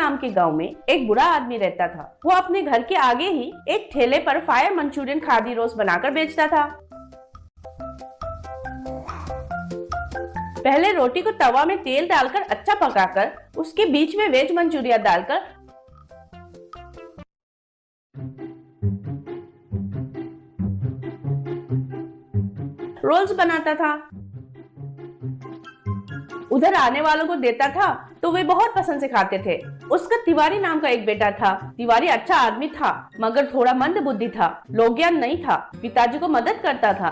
नाम के गांव में एक बुरा आदमी रहता था। वो अपने घर के आगे ही एक ठेले पर फायर मंचूरियन खादी रोस्ट बनाकर बेचता था। पहले रोटी को तवा में तेल डालकर अच्छा पकाकर उसके बीच में वेज मंचूरियन डालकर रोल्स बनाता था। उधर आने वालों को देता था तो वे बहुत पसंद से खाते थे। उसका तिवारी नाम का एक बेटा था। तिवारी अच्छा आदमी था मगर थोड़ा मंद बुद्धि था, लोक ज्ञान नहीं था, पिताजी को मदद करता था।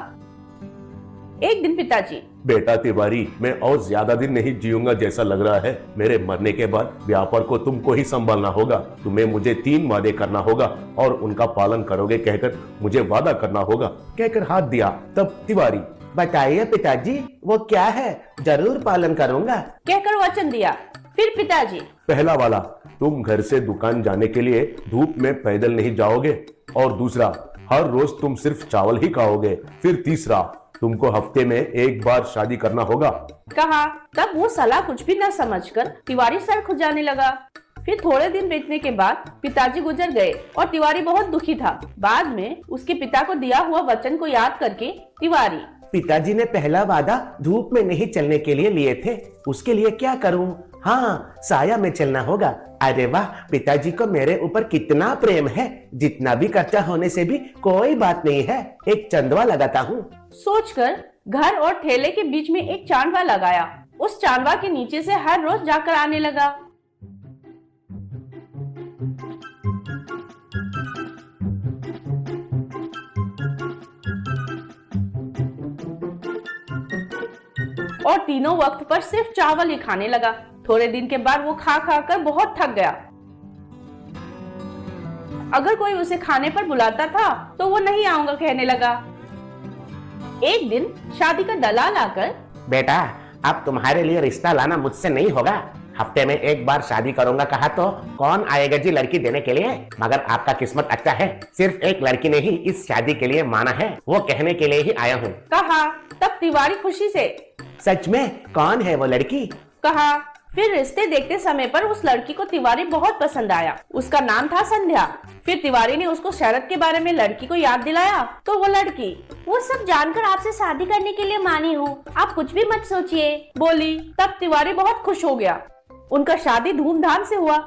एक दिन पिताजी, बेटा तिवारी, मैं और ज्यादा दिन नहीं जीऊंगा जैसा लग रहा है। मेरे मरने के बाद व्यापार को तुमको ही संभालना होगा। तुम्हें मुझे 3 वादे करना होगा और उनका पालन करोगे कहकर मुझे वादा करना होगा कहकर हाथ दिया। तब तिवारी, बताइए पिताजी, वो क्या है? जरूर पालन करूंगा कहकर वचन दिया। फिर पिताजी, पहला वाला, तुम घर से दुकान जाने के लिए धूप में पैदल नहीं जाओगे। और दूसरा, हर रोज तुम सिर्फ चावल ही खाओगे। फिर तीसरा, तुमको हफ्ते में 1 बार शादी करना होगा कहा। तब वो सलाह कुछ भी न समझकर तिवारी सर खुजाने लगा। फिर थोड़े दिन बीतने के बाद पिताजी गुजर गए और तिवारी बहुत दुखी था। बाद में उसके पिता को दिया हुआ वचन को याद करके तिवारी, पिताजी ने पहला वादा धूप में नहीं चलने के लिए लिए थे, उसके लिए क्या करूं? हाँ, साया में चलना होगा। अरे वाह, पिताजी को मेरे ऊपर कितना प्रेम है। जितना भी खर्चा होने से भी कोई बात नहीं है, एक चंदवा लगाता हूँ। सोचकर घर और ठेले के बीच में एक चांदवा लगाया। उस चांदवा के नीचे से हर रोज जाकर आने लगा। और तीनों वक्त पर सिर्फ चावल ही खाने लगा। थोड़े दिन के बाद वो खा खा कर बहुत थक गया। अगर कोई उसे खाने पर बुलाता था तो वो नहीं आऊंगा कहने लगा। एक दिन शादी का दलाल आकर, बेटा, अब तुम्हारे लिए रिश्ता लाना मुझसे नहीं होगा। हफ्ते में 1 बार शादी करूंगा कहा तो कौन आएगा जी लड़की देने के लिए? मगर आपका किस्मत अच्छा है, सिर्फ एक लड़की ने ही इस शादी के लिए माना है, वो कहने के लिए ही आया हूँ कहा। तब तिवारी खुशी से, सच में? कौन है वो लड़की? कहा। फिर रिश्ते देखते समय पर उस लड़की को तिवारी बहुत पसंद आया। उसका नाम था संध्या। फिर तिवारी ने उसको शरत के बारे में लड़की को याद दिलाया तो वो लड़की, वो सब जानकर आपसे शादी करने के लिए मानी हूँ, आप कुछ भी मत सोचिए, बोली। तब तिवारी बहुत खुश हो गया। उनका शादी धूमधाम से हुआ।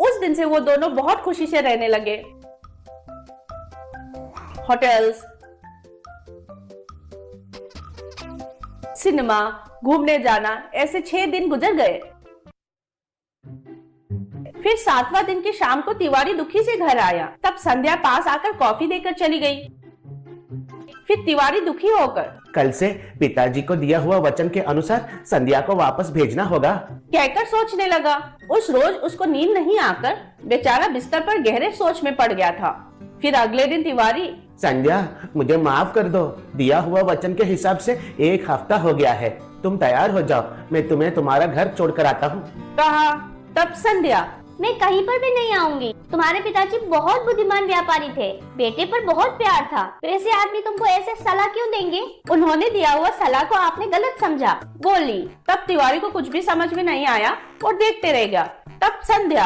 उस दिन से वो दोनों बहुत खुशी से रहने लगे। होटल्स, सिनेमा, घूमने जाना, ऐसे 6 दिन गुजर गए। फिर 7वां दिन की शाम को तिवारी दुखी से घर आया। तब संध्या पास आकर कॉफी देकर चली गई। फिर तिवारी दुखी होकर, कल से पिताजी को दिया हुआ वचन के अनुसार संध्या को वापस भेजना होगा कहकर सोचने लगा। उस रोज उसको नींद नहीं आकर बेचारा बिस्तर पर गहरे सोच में पड़ गया था। फिर अगले दिन तिवारी, संध्या, मुझे माफ कर दो। दिया हुआ वचन के हिसाब से 1 हफ्ता हो गया है, तुम तैयार हो जाओ, मैं तुम्हें तुम्हारा घर छोड़कर आता हूँ कहा। तब संध्या, मैं कहीं पर भी नहीं आऊंगी। तुम्हारे पिताजी बहुत बुद्धिमान व्यापारी थे, बेटे पर बहुत प्यार था, वैसे आदमी तुमको ऐसे सलाह क्यों देंगे? उन्होंने दिया हुआ सलाह को आपने गलत समझा, बोली। तब तिवारी को कुछ भी समझ में नहीं आया और देखते रह गया। तब संध्या,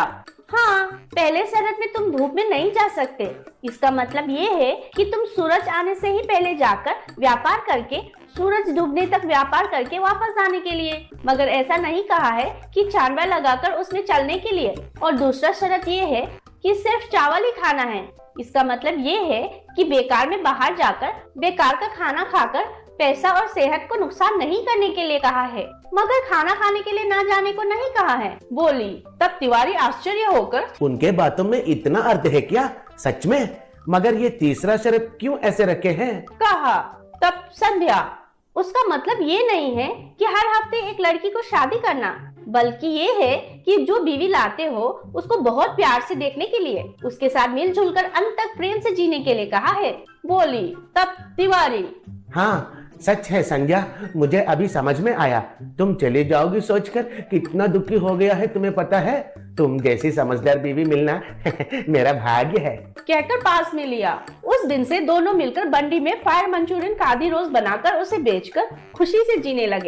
हाँ, पहले शरत में तुम धूप में नहीं जा सकते। इसका मतलब ये है कि तुम सूरज आने से ही पहले जाकर व्यापार करके सूरज डूबने तक व्यापार करके वापस आने के लिए। मगर ऐसा नहीं कहा है कि चांदवा लगाकर उसमें चलने के लिए। और दूसरा शर्त ये है कि सिर्फ चावल ही खाना है। इसका मतलब ये है कि बेकार में बाहर जाकर बेकार का खाना खाकर पैसा और सेहत को नुकसान नहीं करने के लिए कहा है, मगर खाना खाने के लिए ना जाने को नहीं कहा है, बोली। तब तिवारी आश्चर्य होकर, उनके बातों में इतना अर्थ है क्या? सच में? मगर ये तीसरा शर्त क्यों ऐसे रखे हैं? कहा। तब संध्या, उसका मतलब ये नहीं है कि हर हफ्ते एक लड़की को शादी करना, बल्कि ये है कि जो बीवी लाते हो उसको बहुत प्यार से देखने के लिए, उसके साथ मिलजुल कर अंत तक प्रेम से जीने के लिए कहा है, बोली। तब तिवारी, हाँ, सच है संध्या, मुझे अभी समझ में आया। तुम चली जाओगी सोचकर कितना दुखी हो गया है, तुम्हें पता है? तुम जैसी समझदार बीवी मिलना मेरा भाग्य है कहकर पास में लिया। उस दिन से दोनों मिलकर बंडी में फायर मंचूरियन खादी रोस्ट बनाकर उसे बेचकर खुशी से जीने लगे।